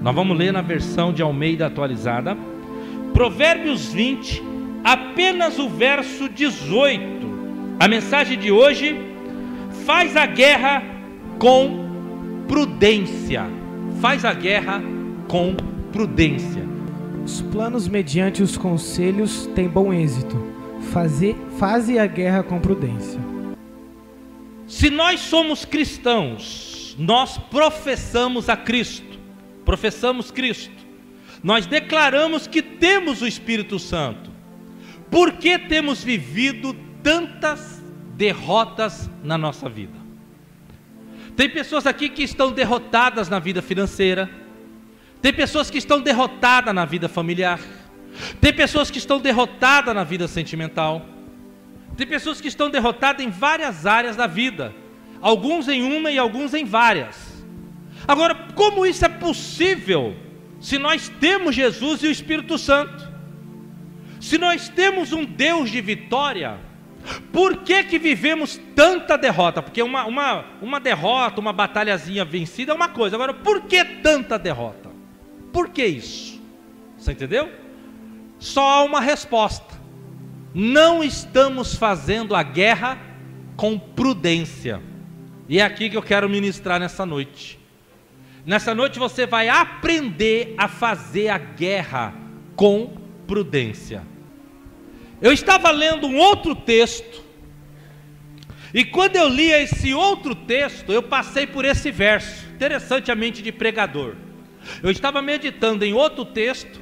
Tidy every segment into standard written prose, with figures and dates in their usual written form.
Nós vamos ler na versão de Almeida atualizada. Provérbios 20, apenas o verso 18. A mensagem de hoje: faz a guerra com prudência. Faz a guerra com prudência. Os planos mediante os conselhos têm bom êxito. Faze a guerra com prudência. Se nós somos cristãos, nós professamos a Cristo. Professamos Cristo. Nós declaramos que temos o Espírito Santo. Por que temos vivido tantas derrotas na nossa vida? Tem pessoas aqui que estão derrotadas na vida financeira. Tem pessoas que estão derrotadas na vida familiar. Tem pessoas que estão derrotadas na vida sentimental. Tem pessoas que estão derrotadas em várias áreas da vida. Alguns em uma e alguns em várias. Agora, como isso é possível se nós temos Jesus e o Espírito Santo? Se nós temos um Deus de vitória, por que que vivemos tanta derrota? Porque uma derrota, uma batalhazinha vencida é uma coisa. Agora, por que tanta derrota? Por que isso? Você entendeu? Só há uma resposta: não estamos fazendo a guerra com prudência. E é aqui que eu quero ministrar nessa noite. Nessa noite você vai aprender a fazer a guerra com prudência. Eu estava lendo um outro texto, e quando eu li esse outro texto, eu passei por esse verso, interessante a mente de pregador. Eu estava meditando em outro texto,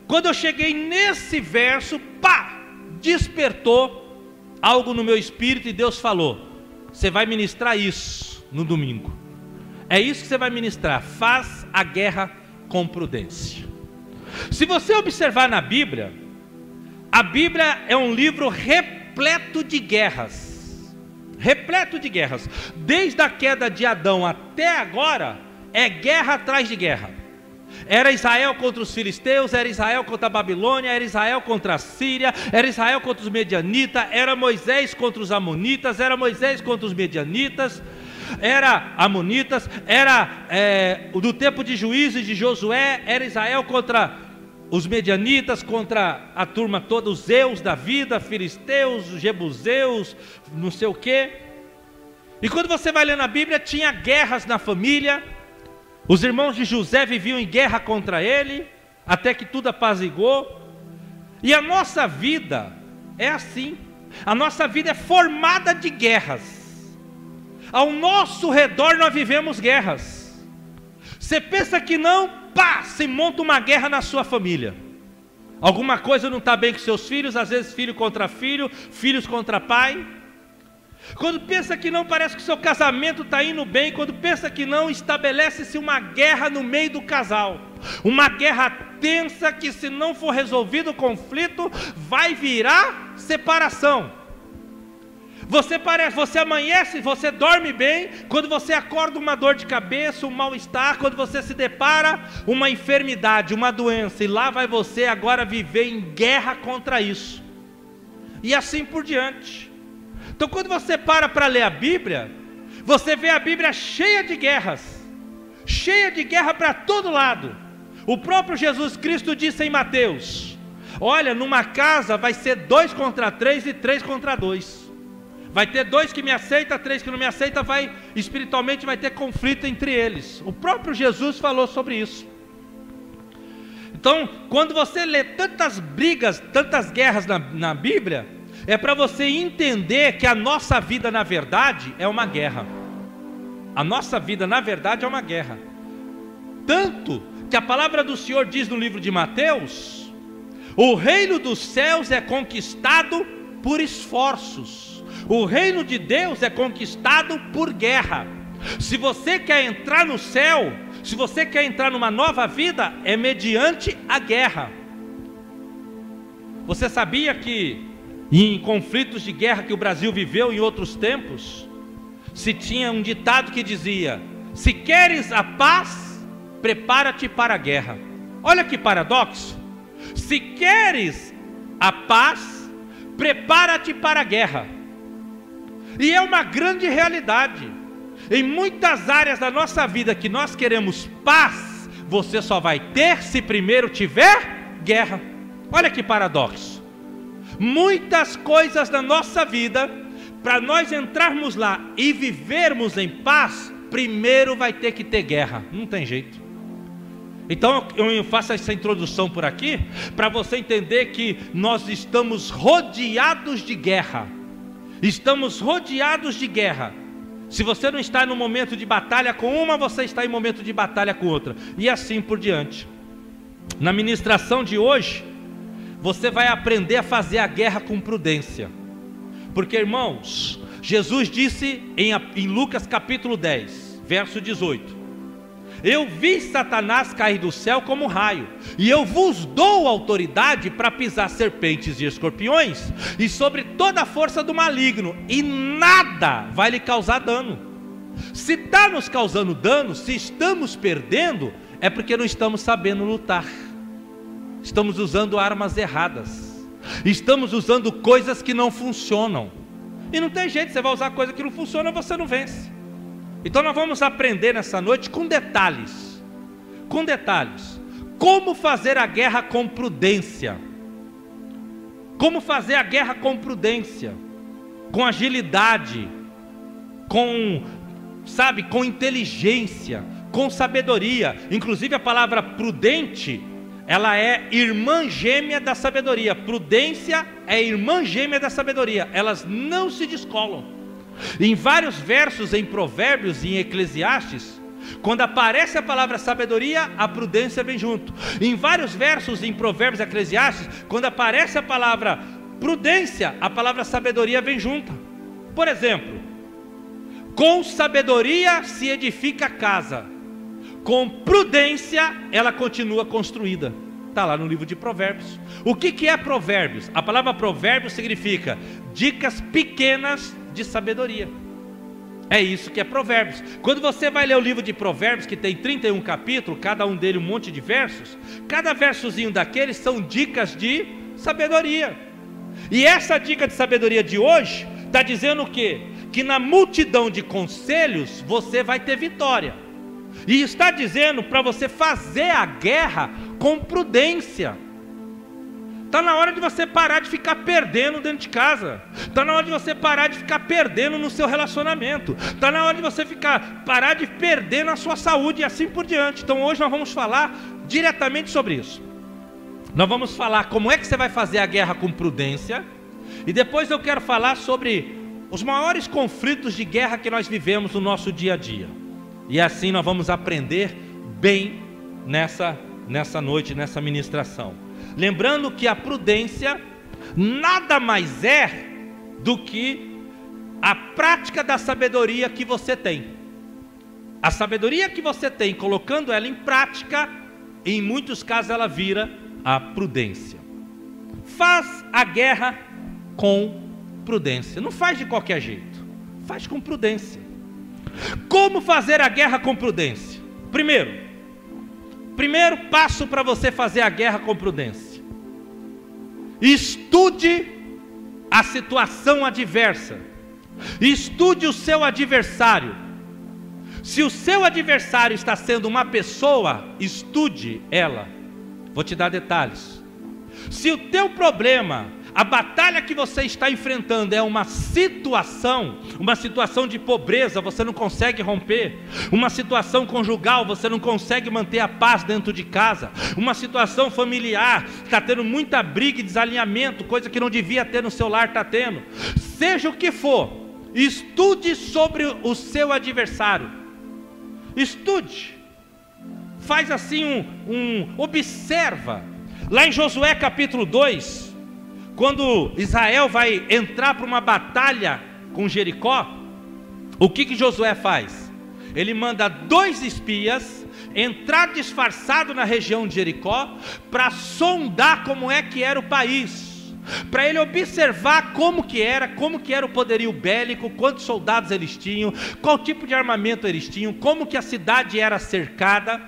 quando eu cheguei nesse verso, despertou algo no meu espírito, e Deus falou: você vai ministrar isso no domingo. É isso que você vai ministrar. Faz a guerra com prudência. Se você observar na Bíblia, a Bíblia é um livro repleto de guerras. Repleto de guerras. Desde a queda de Adão até agora, é guerra atrás de guerra. Era Israel contra os filisteus, era Israel contra a Babilônia, era Israel contra a Síria, era Israel contra os medianitas, era Moisés contra os amonitas, era Moisés contra os medianitas, era amonitas, era do tempo de Juízes de Josué, era Israel contra os medianitas, contra a turma toda, os Zeus da vida, filisteus, jebuseus, não sei o que. E quando você vai ler na Bíblia, tinha guerras na família. Os irmãos de José viviam em guerra contra ele, até que tudo apaziguou. E a nossa vida é assim. A nossa vida é formada de guerras. Ao nosso redor nós vivemos guerras. Você pensa que não, se monta uma guerra na sua família. Alguma coisa não está bem com seus filhos, às vezes filho contra filho, filhos contra pai. Quando pensa que não, parece que o seu casamento está indo bem. Quando pensa que não, estabelece-se uma guerra no meio do casal. Uma guerra tensa que, se não for resolvido o conflito, vai virar separação. Você amanhece, você dorme bem, quando você acorda uma dor de cabeça, um mal-estar, quando você se depara uma enfermidade, uma doença, e lá vai você agora viver em guerra contra isso. E assim por diante. Então, quando você para ler a Bíblia, você vê a Bíblia cheia de guerras, cheia de guerra para todo lado. O próprio Jesus Cristo disse em Mateus: olha, numa casa vai ser 2 contra 3 e 3 contra 2. Vai ter 2 que me aceitam, 3 que não me aceitam, espiritualmente vai ter conflito entre eles. O próprio Jesus falou sobre isso. Então, quando você lê tantas brigas, tantas guerras na Bíblia, é para você entender que a nossa vida, na verdade, é uma guerra. A nossa vida, na verdade, é uma guerra. Tanto que a palavra do Senhor diz no livro de Mateus: o reino dos céus é conquistado por esforços. O reino de Deus é conquistado por guerra. Se você quer entrar no céu, se você quer entrar numa nova vida, é mediante a guerra. Você sabia que em conflitos de guerra que o Brasil viveu em outros tempos, se tinha um ditado que dizia: se queres a paz, prepara-te para a guerra. Olha que paradoxo. Se queres a paz, prepara-te para a guerra. E é uma grande realidade. Em muitas áreas da nossa vida que nós queremos paz, você só vai ter se primeiro tiver guerra. Olha que paradoxo. Muitas coisas na nossa vida, para nós entrarmos lá e vivermos em paz, primeiro vai ter que ter guerra, não tem jeito. Então eu faço essa introdução por aqui, para você entender que nós estamos rodeados de guerra. Estamos rodeados de guerra. Se você não está no momento de batalha com uma, você está em momento de batalha com outra. E assim por diante. Na ministração de hoje, você vai aprender a fazer a guerra com prudência. Porque, irmãos, Jesus disse em Lucas capítulo 10, verso 18: eu vi Satanás cair do céu como raio, e eu vos dou autoridade para pisar serpentes e escorpiões, e sobre toda a força do maligno, e nada vai lhe causar dano. Se está nos causando dano, se estamos perdendo, é porque não estamos sabendo lutar. Estamos usando armas erradas, estamos usando coisas que não funcionam, e não tem jeito, você vai usar coisa que não funciona, você não vence. Então nós vamos aprender nessa noite com detalhes, como fazer a guerra com prudência, como fazer a guerra com prudência, com agilidade, com inteligência, com sabedoria. Inclusive a palavra prudente, ela é irmã gêmea da sabedoria. Prudência é irmã gêmea da sabedoria, elas não se descolam. Em vários versos em Provérbios e em Eclesiastes, quando aparece a palavra sabedoria, a prudência vem junto. Em vários versos em Provérbios e Eclesiastes, quando aparece a palavra prudência, a palavra sabedoria vem junto. Por exemplo, com sabedoria se edifica a casa, com prudência ela continua construída. Está lá no livro de Provérbios. O que é Provérbios? A palavra Provérbios significa dicas pequenas de sabedoria. É isso que é Provérbios. Quando você vai ler o livro de Provérbios, que tem 31 capítulos, cada um dele um monte de versos, cada versozinho daqueles são dicas de sabedoria. E essa dica de sabedoria de hoje está dizendo o quê? Que na multidão de conselhos você vai ter vitória. E está dizendo para você fazer a guerra com prudência. Está na hora de você parar de ficar perdendo dentro de casa. Está na hora de você parar de ficar perdendo no seu relacionamento. Está na hora de você parar de perder na sua saúde e assim por diante. Então hoje nós vamos falar diretamente sobre isso. Nós vamos falar como é que você vai fazer a guerra com prudência. E depois eu quero falar sobre os maiores conflitos de guerra que nós vivemos no nosso dia a dia. E assim nós vamos aprender bem nessa noite, nessa ministração. Lembrando que a prudência nada mais é do que a prática da sabedoria que você tem. A sabedoria que você tem, colocando ela em prática, em muitos casos ela vira a prudência. Faz a guerra com prudência. Não faz de qualquer jeito, faz com prudência. Como fazer a guerra com prudência? Primeiro passo para você fazer a guerra com prudência: estude a situação adversa, estude o seu adversário. Se o seu adversário está sendo uma pessoa, estude ela. Vou te dar detalhes. Se o teu problema, a batalha que você está enfrentando é uma situação de pobreza, você não consegue romper, uma situação conjugal, você não consegue manter a paz dentro de casa, uma situação familiar, está tendo muita briga e desalinhamento, coisa que não devia ter no seu lar, está tendo. Seja o que for, estude sobre o seu adversário, estude, faz assim observa. Lá em Josué capítulo 2, quando Israel vai entrar para uma batalha com Jericó, o que Josué faz? Ele manda 2 espias entrar disfarçado na região de Jericó para sondar como é que era o país, para ele observar como que era o poderio bélico, quantos soldados eles tinham, qual tipo de armamento eles tinham, como que a cidade era cercada.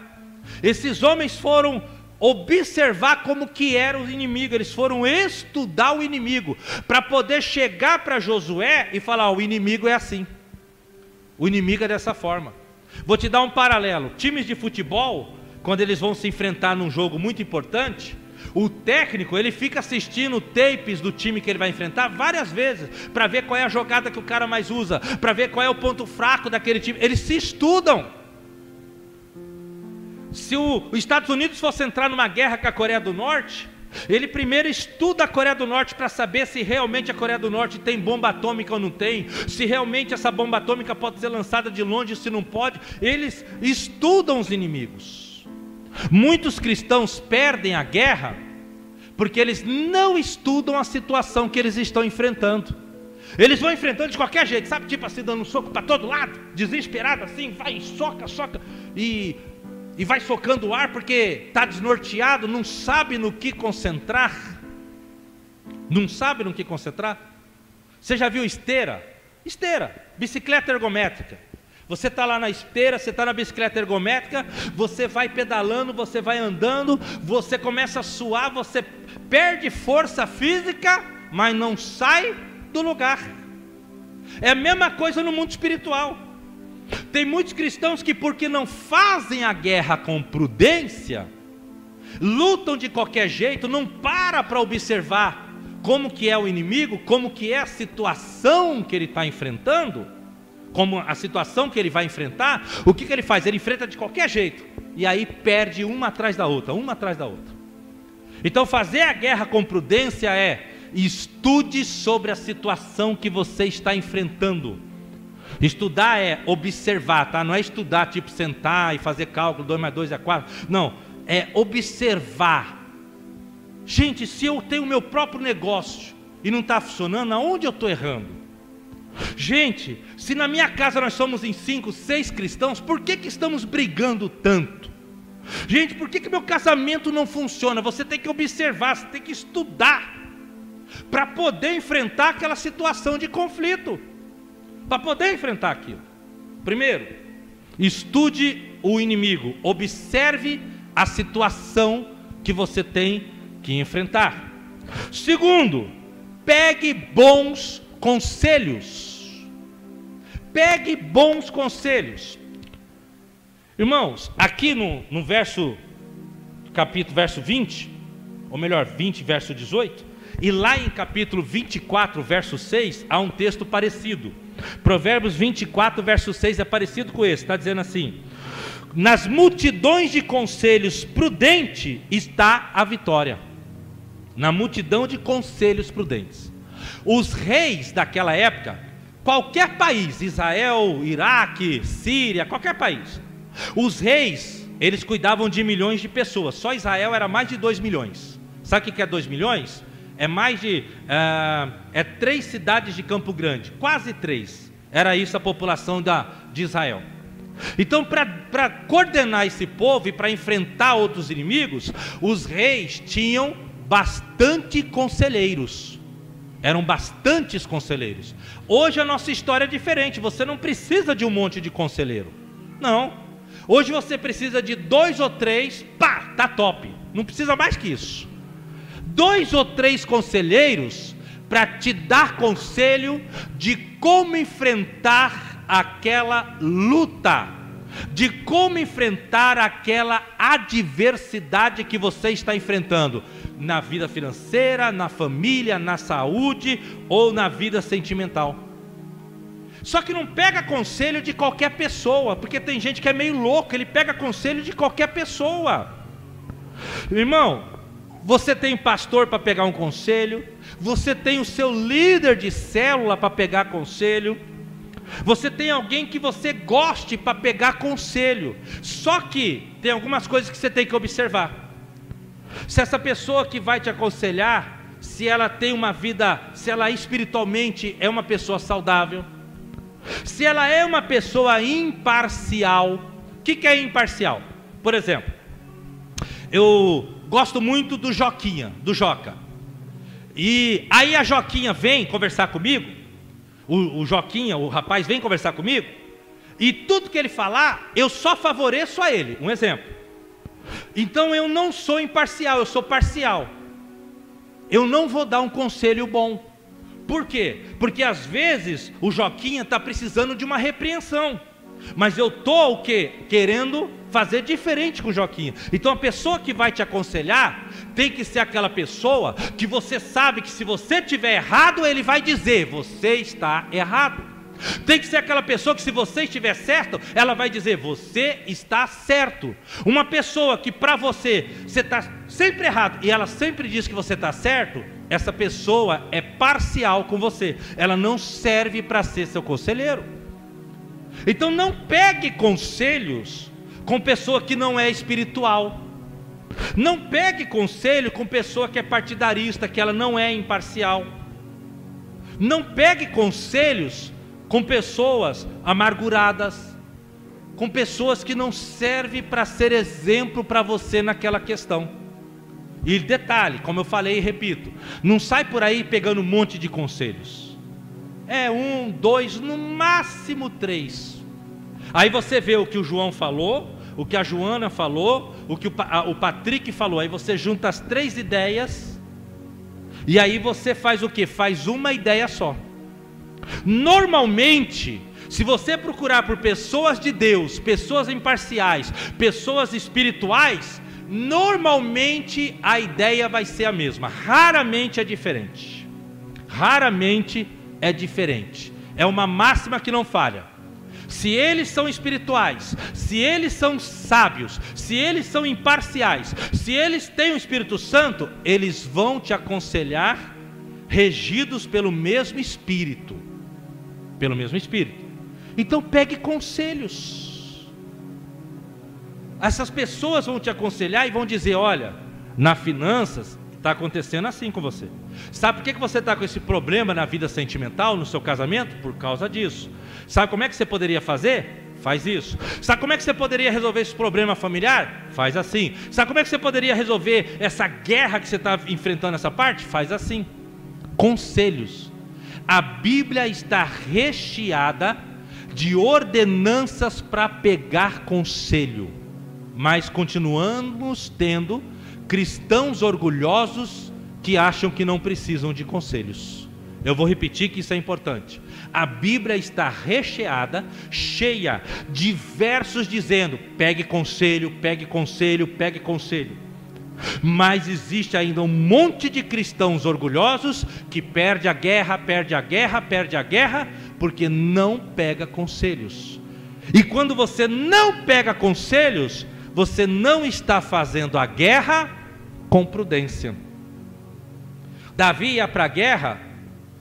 Esses homens foram observar como que era o inimigo, eles foram estudar o inimigo, para poder chegar para Josué e falar: o inimigo é assim, o inimigo é dessa forma. Vou te dar um paralelo: times de futebol, quando eles vão se enfrentar num jogo muito importante, o técnico, ele fica assistindo tapes do time que ele vai enfrentar várias vezes, para ver qual é a jogada que o cara mais usa, para ver qual é o ponto fraco daquele time. Eles se estudam. Se os Estados Unidos fosse entrar numa guerra com a Coreia do Norte, ele primeiro estuda a Coreia do Norte para saber se realmente a Coreia do Norte tem bomba atômica ou não tem, se realmente essa bomba atômica pode ser lançada de longe, se não pode. Eles estudam os inimigos. Muitos cristãos perdem a guerra porque eles não estudam a situação que eles estão enfrentando. Eles vão enfrentando de qualquer jeito, sabe, tipo assim, dando um soco para todo lado, desesperado assim, vai, soca, e vai socando o ar porque está desnorteado, não sabe no que concentrar. Não sabe no que concentrar. Você já viu esteira? Esteira, bicicleta ergométrica. Você está lá na esteira, você está na bicicleta ergométrica, você vai pedalando, você vai andando, você começa a suar, você perde força física, mas não sai do lugar. É a mesma coisa no mundo espiritual. Tem muitos cristãos que, porque não fazem a guerra com prudência, lutam de qualquer jeito, não para observar como que é o inimigo, como que é a situação que ele está enfrentando, como a situação que ele vai enfrentar. O que ele faz? Ele enfrenta de qualquer jeito, e aí perde uma atrás da outra, uma atrás da outra. Então fazer a guerra com prudência é: estude sobre a situação que você está enfrentando. Estudar é observar, tá? Não é estudar tipo sentar e fazer cálculo, 2 mais 2 é 4, não, é observar. Gente, se eu tenho o meu próprio negócio e não está funcionando, aonde eu estou errando? Gente, se na minha casa nós somos em 5, 6 cristãos, por que estamos brigando tanto? Gente, por que meu casamento não funciona? Você tem que observar, você tem que estudar para poder enfrentar aquela situação de conflito, para poder enfrentar aquilo. Primeiro, estude o inimigo, observe a situação que você tem que enfrentar. Segundo, pegue bons conselhos. Pegue bons conselhos. Irmãos, aqui no verso 20, ou melhor, 20, verso 18, e lá em capítulo 24, verso 6, há um texto parecido. Provérbios 24, verso 6 é parecido com esse, está dizendo assim: nas multidões de conselhos prudente está a vitória. Na multidão de conselhos prudentes. Os reis daquela época, qualquer país, Israel, Iraque, Síria, qualquer país, os reis, eles cuidavam de milhões de pessoas. Só Israel era mais de 2 milhões. Sabe o que é 2 milhões? É mais de 3 cidades de Campo Grande, quase 3. Era isso a população de Israel. Então, para coordenar esse povo e para enfrentar outros inimigos, os reis tinham bastante conselheiros. Eram bastantes conselheiros. Hoje a nossa história é diferente. Você não precisa de um monte de conselheiro. Não. Hoje você precisa de 2 ou 3, pá, tá top. Não precisa mais que isso. 2 ou 3 conselheiros para te dar conselho de como enfrentar aquela luta, de como enfrentar aquela adversidade que você está enfrentando, na vida financeira, na família, na saúde ou na vida sentimental. Só que não pega conselho de qualquer pessoa, porque tem gente que é meio louco, ele pega conselho de qualquer pessoa. Irmão, você tem um pastor para pegar um conselho, você tem o seu líder de célula para pegar conselho, você tem alguém que você goste para pegar conselho. Só que tem algumas coisas que você tem que observar. Se essa pessoa que vai te aconselhar, se ela tem uma vida, se ela espiritualmente é uma pessoa saudável, se ela é uma pessoa imparcial. O que é imparcial? Por exemplo, eu gosto muito do Joquinha, do Joca, e aí a Joquinha vem conversar comigo, o Joquinha, o rapaz vem conversar comigo, e tudo que ele falar, eu só favoreço a ele. Um exemplo. Então eu não sou imparcial, eu sou parcial. Eu não vou dar um conselho bom. Por quê? Porque às vezes o Joquinha está precisando de uma repreensão, mas eu estou o quê? Querendo fazer diferente com Joquinha. Então a pessoa que vai te aconselhar tem que ser aquela pessoa que você sabe que se você estiver errado, ele vai dizer, você está errado. Tem que ser aquela pessoa que se você estiver certo, ela vai dizer, você está certo. Uma pessoa que para você está sempre errado e ela sempre diz que você está certo, essa pessoa é parcial com você, ela não serve para ser seu conselheiro. Então não pegue conselhos com pessoa que não é espiritual. Não pegue conselho com pessoa que é partidarista, que ela não é imparcial. Não pegue conselhos com pessoas amarguradas, com pessoas que não servem para ser exemplo para você naquela questão. E detalhe, como eu falei e repito, não sai por aí pegando um monte de conselhos. É 1, 2, no máximo 3. Aí você vê o que o João falou, o que a Joana falou, o que o Patrick falou. Aí você junta as 3 ideias e aí você faz o quê? Faz uma ideia só. Normalmente, se você procurar por pessoas de Deus, pessoas imparciais, pessoas espirituais, normalmente a ideia vai ser a mesma. Raramente é diferente. Raramente é diferente. É uma máxima que não falha. Se eles são espirituais, se eles são sábios, se eles são imparciais, se eles têm o Espírito Santo, eles vão te aconselhar regidos pelo mesmo Espírito. Pelo mesmo Espírito. Então pegue conselhos. Essas pessoas vão te aconselhar e vão dizer, olha, na finanças está acontecendo assim com você. Sabe por que você está com esse problema na vida sentimental, no seu casamento? Por causa disso. Sabe como é que você poderia fazer? Faz isso. Sabe como é que você poderia resolver esse problema familiar? Faz assim. Sabe como é que você poderia resolver essa guerra que você está enfrentando nessa parte? Faz assim. Conselhos. A Bíblia está recheada de ordenanças para pegar conselho, mas continuamos tendo cristãos orgulhosos que acham que não precisam de conselhos. Eu vou repetir que isso é importante. A Bíblia está recheada, cheia de versos dizendo, pegue conselho, pegue conselho, pegue conselho. Mas existe ainda um monte de cristãos orgulhosos que perde a guerra, perde a guerra, perde a guerra, porque não pega conselhos. E quando você não pega conselhos, você não está fazendo a guerra com prudência. Davi ia para a guerra,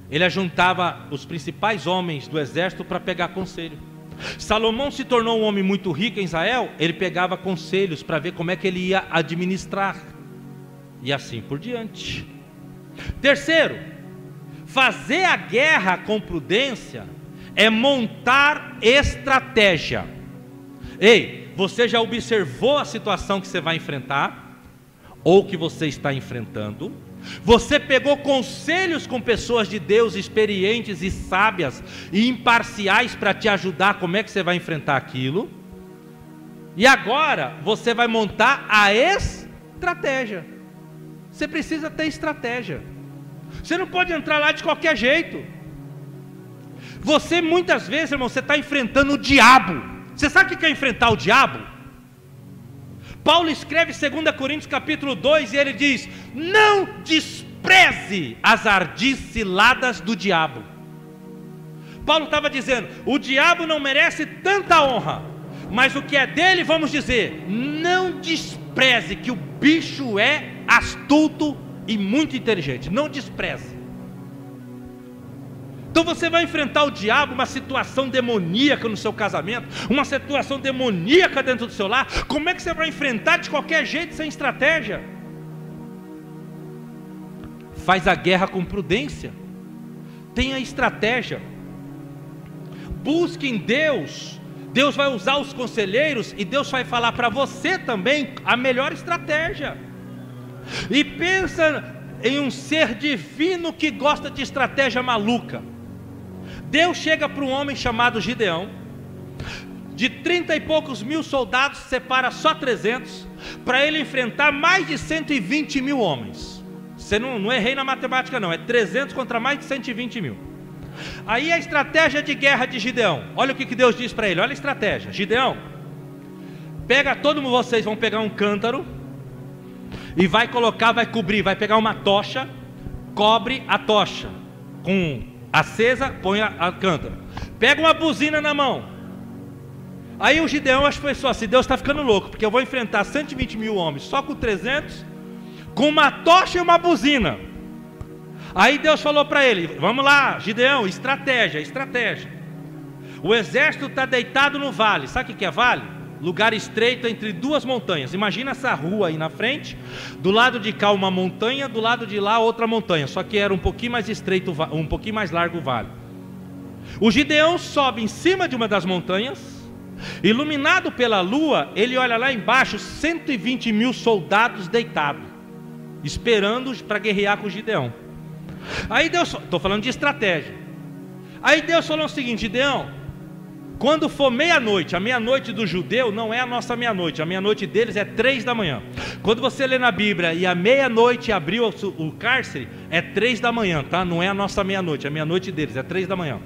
ele ajuntava os principais homens do exército para pegar conselho. Salomão se tornou um homem muito rico em Israel, ele pegava conselhos para ver como é que ele ia administrar, e assim por diante. Terceiro, fazer a guerra com prudência é montar estratégia. Ei, você já observou a situação que você vai enfrentar, ou que você está enfrentando? Você pegou conselhos com pessoas de Deus experientes e sábias e imparciais para te ajudar como é que você vai enfrentar aquilo? E agora você vai montar a estratégia. Você precisa ter estratégia. Você não pode entrar lá de qualquer jeito. Você muitas vezes, irmão, você está enfrentando o diabo. Você sabe o que é enfrentar o diabo? Paulo escreve 2 Coríntios capítulo 2 e ele diz, não despreze as ardis ciladas do diabo. Paulo estava dizendo, o diabo não merece tanta honra, mas o que é dele, vamos dizer, não despreze, que o bicho é astuto e muito inteligente, não despreze. Então você vai enfrentar o diabo, uma situação demoníaca no seu casamento, uma situação demoníaca dentro do seu lar. Como é que você vai enfrentar de qualquer jeito, sem estratégia? Faz a guerra com prudência, tenha estratégia, busque em Deus. Deus vai usar os conselheiros e Deus vai falar para você também a melhor estratégia. E pensa em um ser divino que gosta de estratégia maluca. Deus chega para um homem chamado Gideão, de 30 e poucos mil soldados, separa só 300, para ele enfrentar mais de 120 mil homens. Você não errei na matemática não, é 300 contra mais de 120 mil. Aí a estratégia de guerra de Gideão, olha o que Deus diz para ele, olha a estratégia. Gideão, pega todo mundo, vocês vão pegar um cântaro e vai colocar, vai cobrir, vai pegar uma tocha, cobre a tocha com acesa, põe a cântaro, pega uma buzina na mão. Aí o Gideão pensou assim: Deus está ficando louco, porque eu vou enfrentar 120 mil homens só com 300, com uma tocha e uma buzina. Aí Deus falou para ele: vamos lá, Gideão, estratégia, estratégia. O exército está deitado no vale. Sabe o que é vale? Lugar estreito entre duas montanhas. Imagina essa rua aí na frente, do lado de cá uma montanha, do lado de lá outra montanha, só que era um pouquinho mais estreito, um pouquinho mais largo o vale. O Gideão sobe em cima de uma das montanhas, iluminado pela lua, ele olha lá embaixo 120 mil soldados deitados, esperando para guerrear com o Gideão. Aí Deus, estou falando de estratégia. Aí Deus falou o seguinte: Gideão, quando for meia-noite, a meia-noite do judeu não é a nossa meia-noite, a meia-noite deles é 3 da manhã. Quando você lê na Bíblia e a meia-noite abriu o cárcere, é 3 da manhã, tá? Não é a nossa meia-noite, a meia-noite deles é 3 da manhã,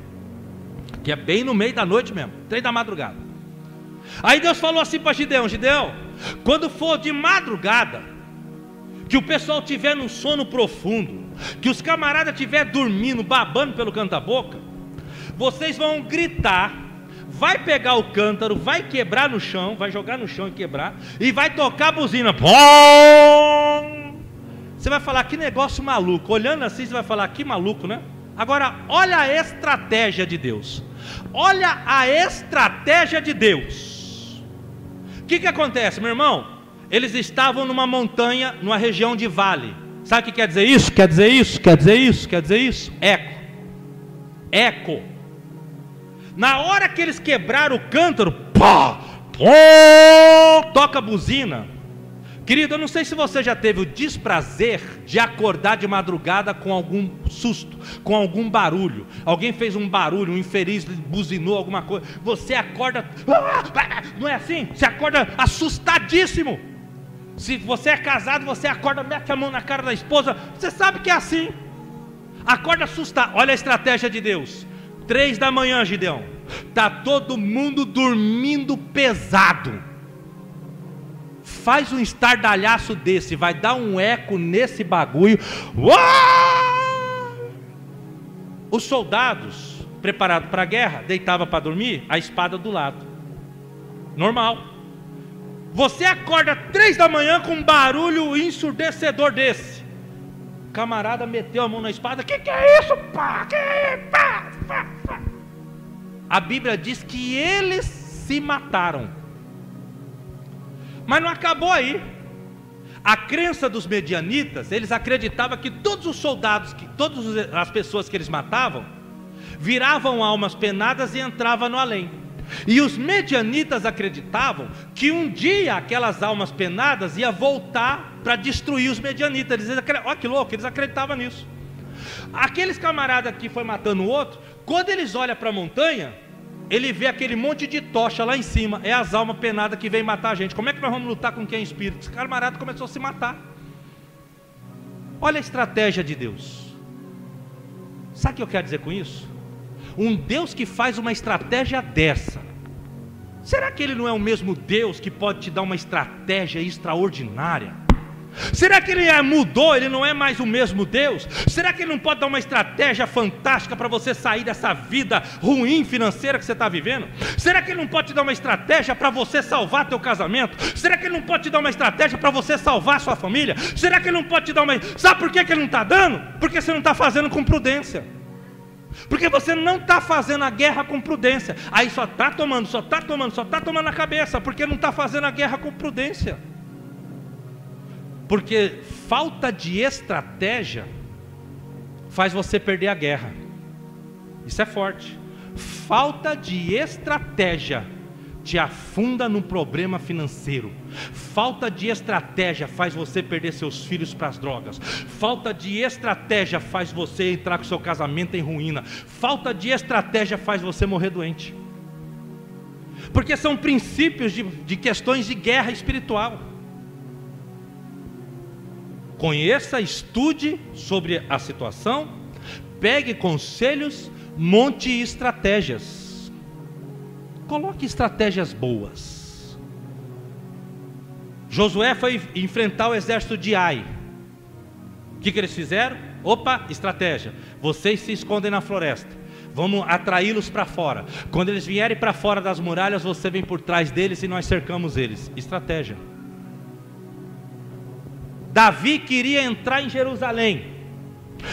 que é bem no meio da noite mesmo, 3 da madrugada. Aí Deus falou assim para Gideão: Gideão, quando for de madrugada, que o pessoal tiver num sono profundo, que os camaradas estiver dormindo, babando pelo canto-boca, vocês vão gritar, vai pegar o cântaro, vai quebrar no chão, vai jogar no chão e quebrar, e vai tocar a buzina. Pum! Você vai falar: que negócio maluco. Olhando assim você vai falar: que maluco, né? Agora olha a estratégia de Deus. Olha a estratégia de Deus. O que acontece, meu irmão? Eles estavam numa montanha, numa região de vale. Sabe o que quer dizer isso? Quer dizer isso? Quer dizer isso? Quer dizer isso? Eco. Eco. Na hora que eles quebraram o cântaro, pá, pô, toca a buzina. Querido, eu não sei se você já teve o desprazer de acordar de madrugada com algum susto, com algum barulho. Alguém fez um barulho, um infeliz buzinou alguma coisa. Você acorda, não é assim? Você acorda assustadíssimo. Se você é casado, você acorda, mete a mão na cara da esposa. Você sabe que é assim. Acorda assustado. Olha a estratégia de Deus. 3 da manhã, Gideão, está todo mundo dormindo pesado. Faz um estardalhaço desse, vai dar um eco nesse bagulho. Uau! Os soldados, preparados para a guerra, deitavam para dormir, a espada do lado. Normal. Você acorda 3 da manhã com um barulho ensurdecedor desse. O camarada meteu a mão na espada. Que é isso, pá? Pá? A Bíblia diz que eles se mataram. Mas não acabou aí. A crença dos medianitas, eles acreditavam que todos os soldados, que todas as pessoas que eles matavam, viravam almas penadas e entravam no além. E os medianitas acreditavam que um dia aquelas almas penadas iam voltar para destruir os medianitas. Olha que louco, eles acreditavam nisso. Aqueles camaradas que foi matando o outro, quando eles olham para a montanha, ele vê aquele monte de tocha lá em cima. É as almas penadas que vêm matar a gente. Como é que nós vamos lutar com quem é espírito? Esse camarada começou a se matar. Olha a estratégia de Deus. Sabe o que eu quero dizer com isso? Um Deus que faz uma estratégia dessa, será que Ele não é o mesmo Deus que pode te dar uma estratégia extraordinária? Será que Ele mudou? Ele não é mais o mesmo Deus? Será que Ele não pode dar uma estratégia fantástica para você sair dessa vida ruim financeira que você está vivendo? Será que Ele não pode te dar uma estratégia para você salvar teu casamento? Será que Ele não pode te dar uma estratégia para você salvar a sua família? Será que Ele não pode te dar uma... Sabe por que Ele não está dando? Porque você não está fazendo com prudência. Porque você não está fazendo a guerra com prudência. Aí só está tomando na cabeça, porque não está fazendo a guerra com prudência. Porque falta de estratégia faz você perder a guerra. Isso é forte. Falta de estratégia te afunda num problema financeiro. Falta de estratégia faz você perder seus filhos para as drogas. Falta de estratégia faz você entrar com seu casamento em ruína. Falta de estratégia faz você morrer doente. Porque são princípios de questões de guerra espiritual. Conheça, estude sobre a situação, pegue conselhos, monte estratégias. Coloque estratégias boas. Josué foi enfrentar o exército de Ai. O que eles fizeram? Opa, estratégia. Vocês se escondem na floresta. Vamos atraí-los para fora. Quando eles vierem para fora das muralhas, você vem por trás deles e nós cercamos eles. Estratégia. Davi queria entrar em Jerusalém.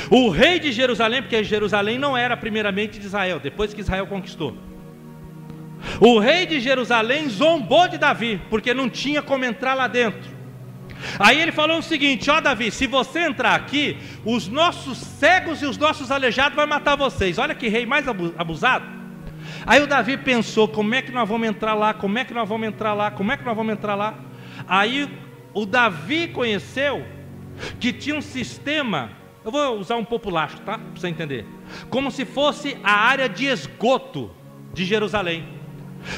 O rei de Jerusalém, porque Jerusalém não era primeiramente de Israel, depois que Israel conquistou. O rei de Jerusalém zombou de Davi, porque não tinha como entrar lá dentro. Aí ele falou o seguinte: ó Davi, se você entrar aqui, os nossos cegos e os nossos aleijados vão matar vocês. Olha que rei mais abusado. Aí o Davi pensou: como é que nós vamos entrar lá? Como é que nós vamos entrar lá? Como é que nós vamos entrar lá? Aí o Davi conheceu que tinha um sistema, eu vou usar um populacho, tá? Para você entender. Como se fosse a área de esgoto de Jerusalém.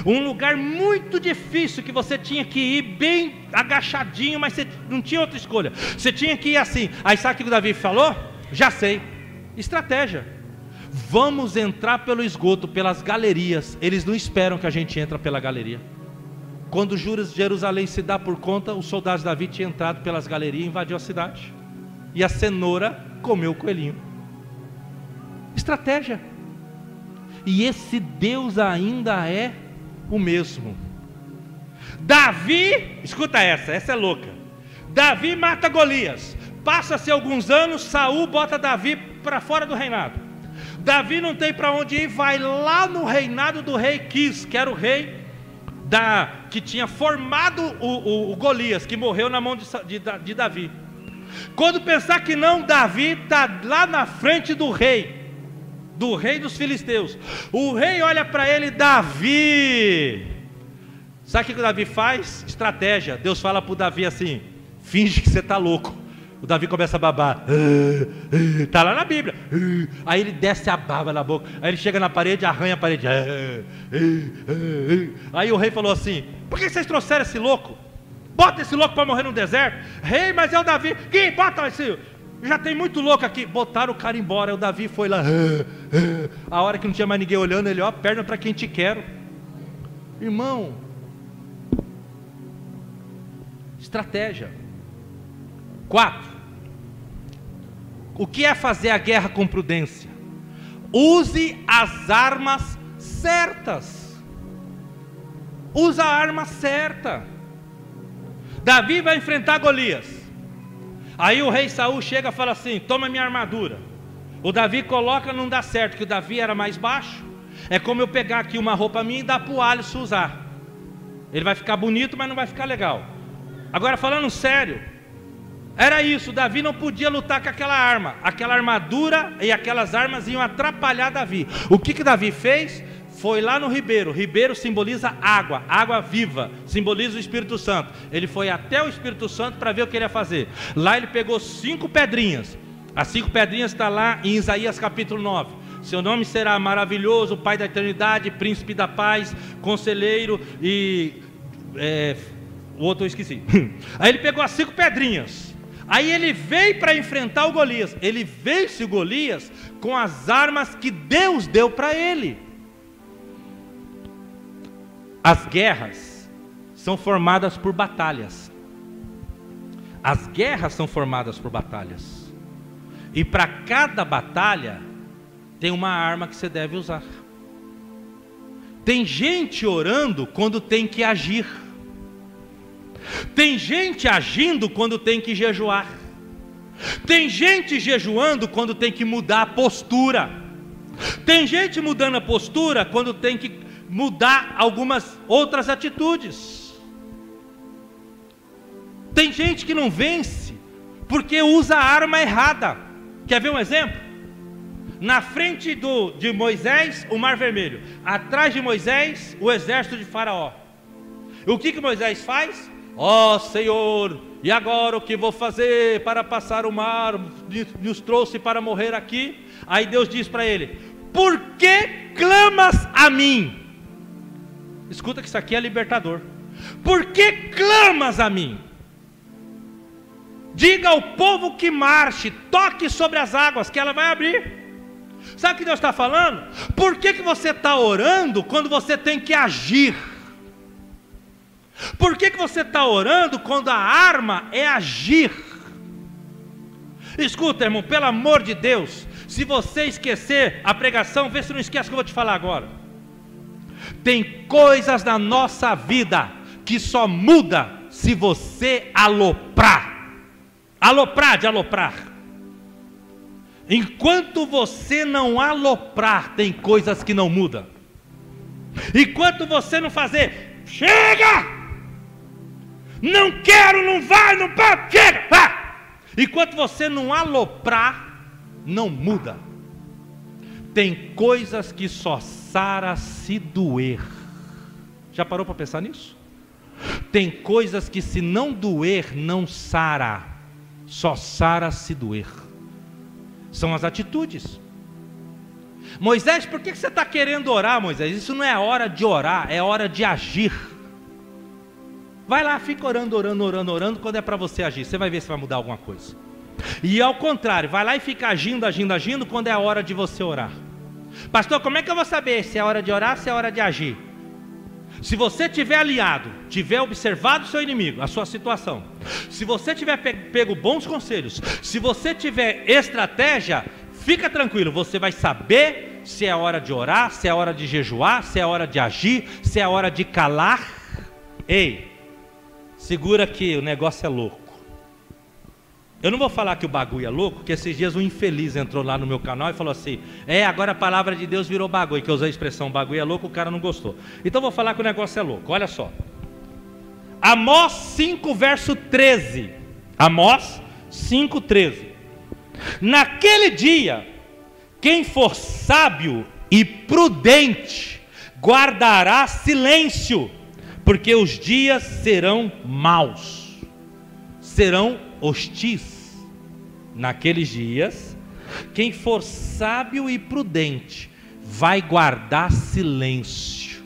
Um lugar muito difícil, que você tinha que ir bem agachadinho, mas você não tinha outra escolha. Você tinha que ir assim. Aí sabe o que o Davi falou? Já sei. Estratégia. Vamos entrar pelo esgoto, pelas galerias. Eles não esperam que a gente entre pela galeria. Quando Jerusalém se dá por conta, os soldados de Davi tinham entrado pelas galerias e invadiu a cidade. E a cenoura comeu o coelhinho. Estratégia. E esse Deus ainda é o mesmo. Davi, escuta essa é louca. Davi mata Golias. Passa-se alguns anos, Saul bota Davi para fora do reinado. Davi não tem para onde ir, vai lá no reinado do rei Quis, que era o rei que tinha formado o Golias, que morreu na mão de Davi. Quando pensar que não, Davi está lá na frente do rei dos filisteus. O rei olha para ele: Davi. Sabe o que o Davi faz? Estratégia. Deus fala para o Davi assim: finge que você está louco. O Davi começa a babar. Está lá na Bíblia. Aí ele desce a baba na boca. Aí ele chega na parede, arranha a parede. Aí o rei falou assim: por que vocês trouxeram esse louco? Bota esse louco para morrer no deserto. Rei, mas é o Davi. Quem bota esse? Já tem muito louco aqui. Botaram o cara embora. Aí o Davi foi lá. A hora que não tinha mais ninguém olhando, ele: ó, perna para quem te quero. Irmão, estratégia. 4. O que é fazer a guerra com prudência? Use as armas certas. Usa a arma certa. Davi vai enfrentar Golias. Aí o rei Saul chega e fala assim: toma minha armadura. O Davi coloca, não dá certo, porque o Davi era mais baixo. É como eu pegar aqui uma roupa minha e dar para o Alisson usar. Ele vai ficar bonito, mas não vai ficar legal. Agora, falando sério, era isso. Davi não podia lutar com aquela arma. Aquela armadura e aquelas armas iam atrapalhar Davi. O que Davi fez? Foi lá no ribeiro. Ribeiro simboliza água, água viva, simboliza o Espírito Santo. Ele foi até o Espírito Santo para ver o que ele ia fazer. Lá ele pegou 5 pedrinhas. As 5 pedrinhas estão lá em Isaías capítulo 9. Seu nome será maravilhoso, Pai da eternidade, Príncipe da paz, Conselheiro e... o outro eu esqueci. Aí ele pegou as 5 pedrinhas. Aí ele veio para enfrentar o Golias. Ele vence o Golias com as armas que Deus deu para ele. As guerras são formadas por batalhas. As guerras são formadas por batalhas. E para cada batalha tem uma arma que você deve usar. Tem gente orando quando tem que agir. Tem gente agindo quando tem que jejuar. Tem gente jejuando quando tem que mudar a postura. Tem gente mudando a postura quando tem que mudar algumas outras atitudes. Tem gente que não vence porque usa a arma errada. Quer ver um exemplo? Na frente de Moisés, o Mar Vermelho. Atrás de Moisés, o exército de Faraó. O que Moisés faz? Ó Senhor, e agora o que vou fazer para passar o mar? Nos trouxe para morrer aqui. Aí Deus diz para ele: por que clamas a mim? Escuta que isso aqui é libertador. Por que clamas a mim? Diga ao povo que marche, toque sobre as águas, que ela vai abrir. Sabe o que Deus está falando? Por que você está orando quando você tem que agir? Por que você está orando quando a arma é agir? Escuta, irmão, pelo amor de Deus, se você esquecer a pregação, vê se não esquece o que eu vou te falar agora. Tem coisas na nossa vida que só muda se você aloprar. Aloprar de aloprar. Enquanto você não aloprar, tem coisas que não mudam. Enquanto você não fazer, chega! Não quero, não vai, não pode, chega! Vá! Enquanto você não aloprar, não muda. Tem coisas que só sara se doer. Já parou para pensar nisso? Tem coisas que se não doer, não sara. Só sara se doer. São as atitudes. Moisés, por que você está querendo orar, Moisés? Isso não é hora de orar, é hora de agir. Vai lá, fica orando, orando, orando, orando. Quando é para você agir, você vai ver se vai mudar alguma coisa. E ao contrário, vai lá e fica agindo, agindo, agindo, quando é a hora de você orar. Pastor, como é que eu vou saber se é hora de orar, se é hora de agir? Se você tiver alinhado, tiver observado o seu inimigo, a sua situação, se você tiver pego bons conselhos, se você tiver estratégia, fica tranquilo, você vai saber se é hora de orar, se é hora de jejuar, se é hora de agir, se é hora de calar. Ei, segura que o negócio é louco. Eu não vou falar que o bagulho é louco, porque esses dias um infeliz entrou lá no meu canal e falou assim: agora a palavra de Deus virou bagulho, que eu usei a expressão bagulho é louco, o cara não gostou. Então eu vou falar que o negócio é louco, olha só. Amós 5 verso 13. Amós 5, 13. Naquele dia, quem for sábio e prudente, guardará silêncio, porque os dias serão maus, serão hostis. Naqueles dias, quem for sábio e prudente vai guardar silêncio,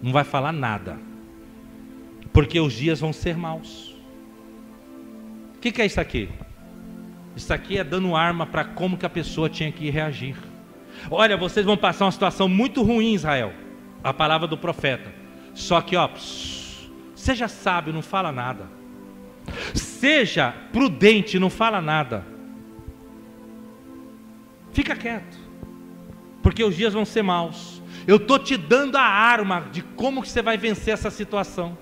não vai falar nada, porque os dias vão ser maus. O que é isso aqui? Isso aqui é dando arma para como que a pessoa tinha que reagir. Olha, vocês vão passar uma situação muito ruim em Israel, a palavra do profeta. Só que seja sábio, não fala nada. Seja prudente, não fala nada. Fica quieto, porque os dias vão ser maus. Eu estou te dando a arma de como que você vai vencer essa situação.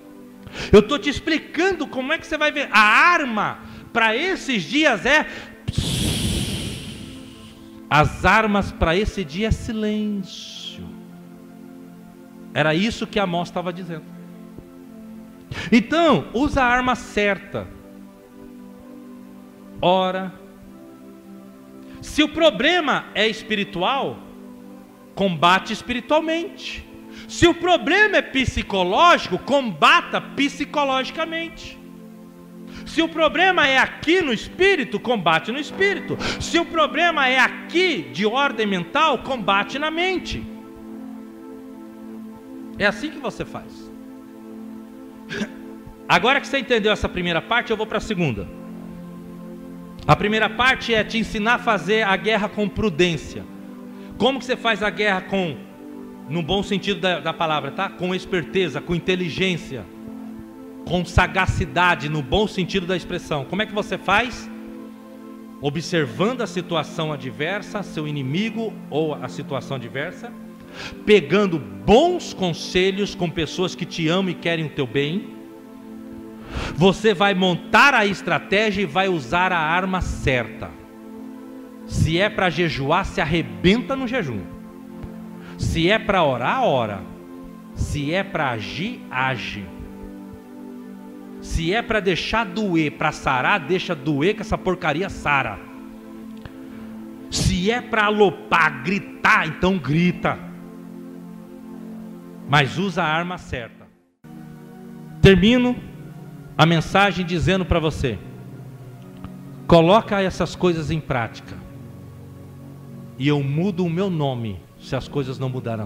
Eu estou te explicando como é que você vai vencer. A arma para esses dias é... As armas para esse dia é silêncio. Era isso que Amós estava dizendo. Então, usa a arma certa. Ora. Se o problema é espiritual, combate espiritualmente. Se o problema é psicológico, combata psicologicamente. Se o problema é aqui no espírito, combate no espírito. Se o problema é aqui de ordem mental, combate na mente. É assim que você faz. Agora que você entendeu essa primeira parte, eu vou para a segunda. A primeira parte é te ensinar a fazer a guerra com prudência. Como que você faz a guerra no bom sentido da palavra, tá? Com esperteza, com inteligência, com sagacidade, no bom sentido da expressão. Como é que você faz? Observando a situação adversa, seu inimigo ou a situação adversa, pegando bons conselhos com pessoas que te amam e querem o teu bem. Você vai montar a estratégia e vai usar a arma certa. Se é para jejuar, se arrebenta no jejum. Se é para orar, ora. Se é para agir, age. Se é para deixar doer, para sarar, deixa doer, que essa porcaria sara. Se é para alopar, gritar, então grita. Mas usa a arma certa. Termino a mensagem dizendo para você: coloca essas coisas em prática, e eu mudo o meu nome se as coisas não mudarem.